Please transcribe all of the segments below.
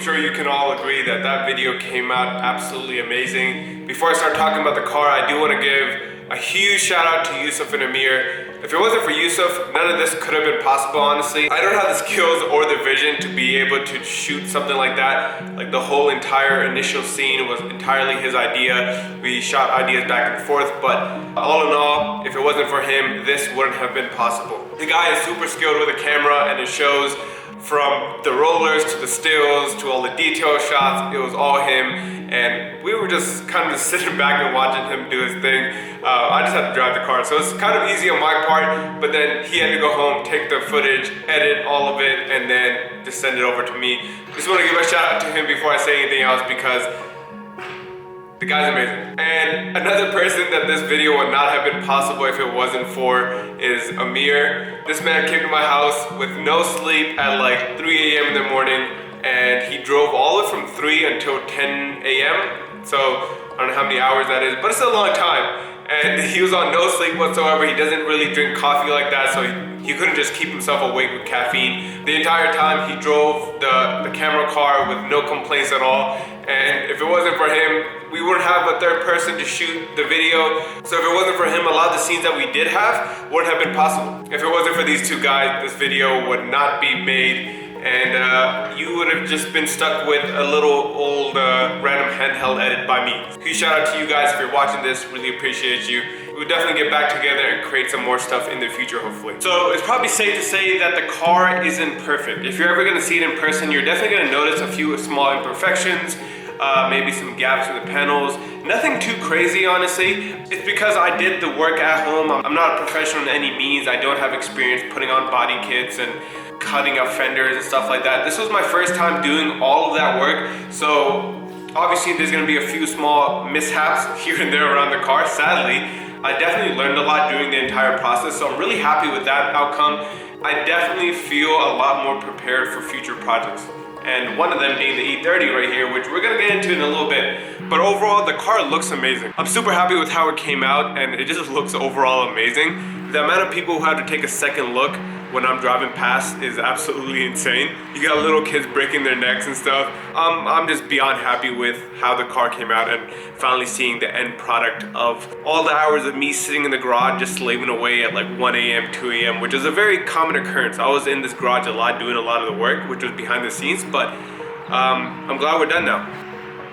sure you can all agree that that video came out absolutely amazing. Before I start talking about the car, I do want to give a huge shout out to Yusuf and Amir. If it wasn't for Yusuf, none of this could have been possible, honestly. I don't have the skills or the vision to be able to shoot something like that. Like the whole entire initial scene was entirely his idea. We shot ideas back and forth, but all in all, if it wasn't for him, this wouldn't have been possible. The guy is super skilled with a camera, and it shows. From the rollers to the stills to all the detail shots, it was all him, and we were just kind of just sitting back and watching him do his thing. I just had to drive the car, so it's kind of easy on my part, but then he had to go home, take the footage, edit all of it, and then just send it over to me. Just want to give a shout out to him before I say anything else, because the guy's amazing. And another person that this video would not have been possible if it wasn't for is Amir. This man came to my house with no sleep at like 3 a.m. in the morning, and he drove all the way from 3 until 10 a.m. So I don't know how many hours that is, but it's a long time. And he was on no sleep whatsoever. He doesn't really drink coffee like that, so he couldn't just keep himself awake with caffeine. The entire time he drove the camera car with no complaints at all. And if it wasn't for him, we wouldn't have a third person to shoot the video. So if it wasn't for him, a lot of the scenes that we did have wouldn't have been possible. If it wasn't for these two guys, this video would not be made. And you would have just been stuck with a little old random handheld edit by me. Huge shout out to you guys if you're watching this, really appreciate you. We'll definitely get back together and create some more stuff in the future, hopefully. So it's probably safe to say that the car isn't perfect. If you're ever gonna see it in person, you're definitely gonna notice a few small imperfections, maybe some gaps in the panels. Nothing too crazy, honestly. It's because I did the work at home. I'm not a professional in any means. I don't have experience putting on body kits and cutting out fenders and stuff like that. This was my first time doing all of that work, so obviously there's going to be a few small mishaps here and there around the car. Sadly, I definitely learned a lot during the entire process, so I'm really happy with that outcome. I definitely feel a lot more prepared for future projects, and one of them being the E30 right here, which we're gonna get into in a little bit. But overall, the car looks amazing. I'm super happy with how it came out, and it just looks overall amazing. The amount of people who have to take a second look when I'm driving past is absolutely insane. You got little kids breaking their necks and stuff. I'm just beyond happy with how the car came out and finally seeing the end product of all the hours of me sitting in the garage just slaving away at like 1 a.m., 2 a.m., which is a very common occurrence. I was in this garage a lot doing a lot of the work, which was behind the scenes, but I'm glad we're done now.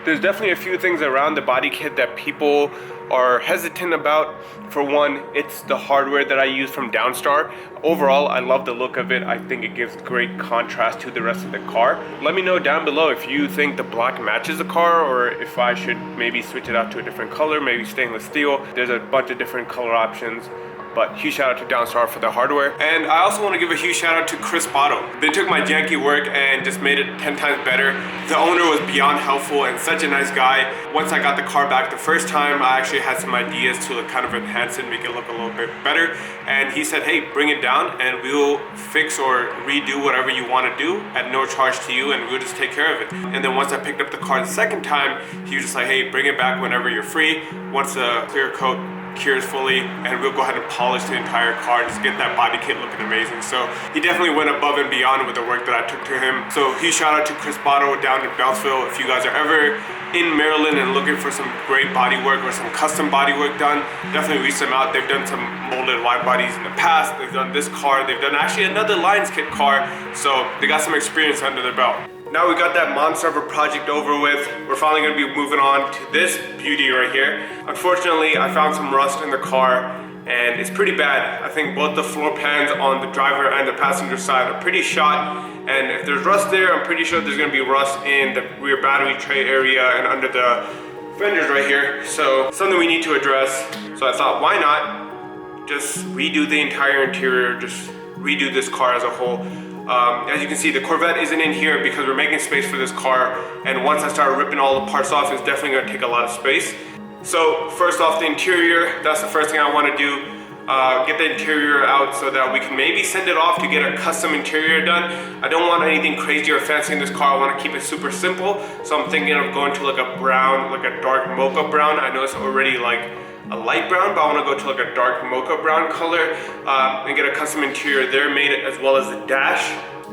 There's definitely a few things around the body kit that people are hesitant about. For one, it's the hardware that I use from Downstar. Overall, I love the look of it. I think it gives great contrast to the rest of the car. Let me know down below if you think the black matches the car, or if I should maybe switch it out to a different color, maybe stainless steel. There's a bunch of different color options. But huge shout out to Downstar for the hardware. And I also want to give a huge shout out to KrispAuto. They took my janky work and just made it 10 times better. The owner was beyond helpful and such a nice guy. Once I got the car back the first time, I actually had some ideas to kind of enhance it, make it look a little bit better. And he said, hey, bring it down and we'll fix or redo whatever you want to do at no charge to you, and we'll just take care of it. And then once I picked up the car the second time, he was just like, hey, bring it back whenever you're free. Once the clear coat cures fully, and we'll go ahead and polish the entire car and just get that body kit looking amazing. So he definitely went above and beyond with the work that I took to him. So huge shout out to KrispAuto down in Beltsville. If you guys are ever in Maryland and looking for some great body work or some custom body work done, definitely reach them out. They've done some molded wide bodies in the past. They've done this car. They've done actually another Lions Kit car. So they got some experience under their belt. Now we got that monster of a project over with, we're finally gonna be moving on to this beauty right here. Unfortunately, I found some rust in the car, and it's pretty bad. I think both the floor pans on the driver and the passenger side are pretty shot, and if there's rust there, I'm pretty sure there's gonna be rust in the rear battery tray area and under the fenders right here. So something we need to address. So I thought, why not just redo the entire interior, just redo this car as a whole. As you can see, the Corvette isn't in here because we're making space for this car, and once I start ripping all the parts off, it's definitely going to take a lot of space. So first off, the interior, that's the first thing I want to do. Get the interior out so that we can maybe send it off to get a custom interior done. I don't want anything crazy or fancy in this car. I want to keep it super simple, so I'm thinking of going to like a brown, like a dark mocha brown. I know it's already like a light brown, but I want to go to like a dark mocha brown color and get a custom interior there made, as well as the dash.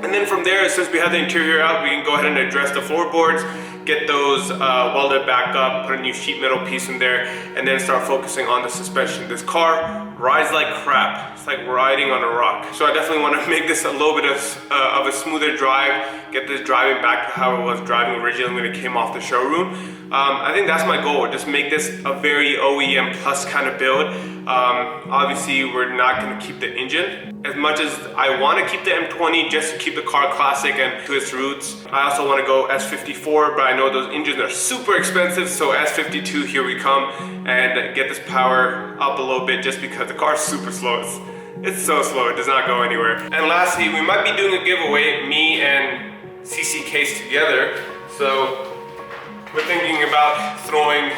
And then from there, since we have the interior out, we can go ahead and address the floorboards, get those welded back up, put a new sheet metal piece in there, and then start focusing on the suspension. This car rides like crap. It's like riding on a rock. So I definitely want to make this a little bit of a smoother drive, get this driving back to how it was driving originally when it came off the showroom. I think that's my goal, just make this a very OEM plus kind of build. Obviously, we're not going to keep the engine. As much as I want to keep the M20 just to keep the car classic and to its roots, I also want to go S54, but I know those engines are super expensive, so S52, here we come, and get this power up a little bit just because the car is super slow. It's so slow, it does not go anywhere. And lastly, we might be doing a giveaway, me and CC Case together. So we're thinking about throwing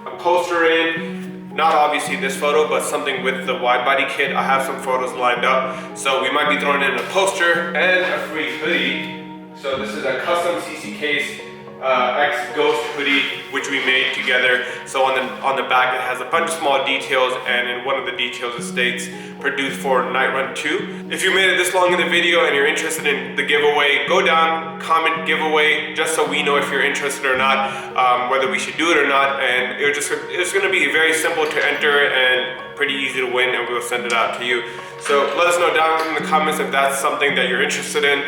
a poster in. Not obviously this photo, but something with the Widebody kit. I have some photos lined up. So we might be throwing in a poster and a free hoodie. So this is a custom CC Case X Ghost hoodie, which we made together. So on the back it has a bunch of small details, and in one of the details it states produced for Night Run 2. If you made it this long in the video and you're interested in the giveaway, go down, comment giveaway, just so we know if you're interested or not, whether we should do it or not. And it's gonna be very simple to enter and pretty easy to win, and we'll send it out to you. So let us know down in the comments if that's something that you're interested in,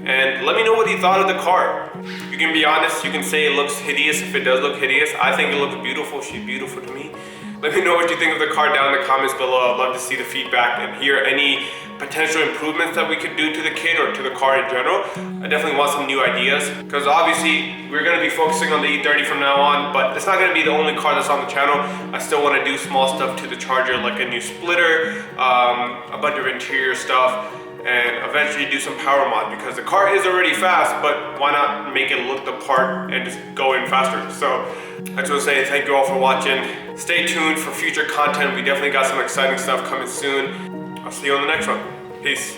and let me know what you thought of the car. You can be honest, you can say it looks hideous if it does look hideous. I think it looks beautiful, she's beautiful to me. Let me know what you think of the car down in the comments below. I'd love to see the feedback and hear any potential improvements that we could do to the kit or to the car in general. I definitely want some new ideas, because obviously we're gonna be focusing on the E30 from now on, but it's not gonna be the only car that's on the channel. I still wanna do small stuff to the Charger, like a new splitter, a bunch of interior stuff, and eventually do some power mod, because the car is already fast, but why not make it look the part and just go in faster? So I just want to say thank you all for watching. Stay tuned for future content. We definitely got some exciting stuff coming soon. I'll see you on the next one. Peace.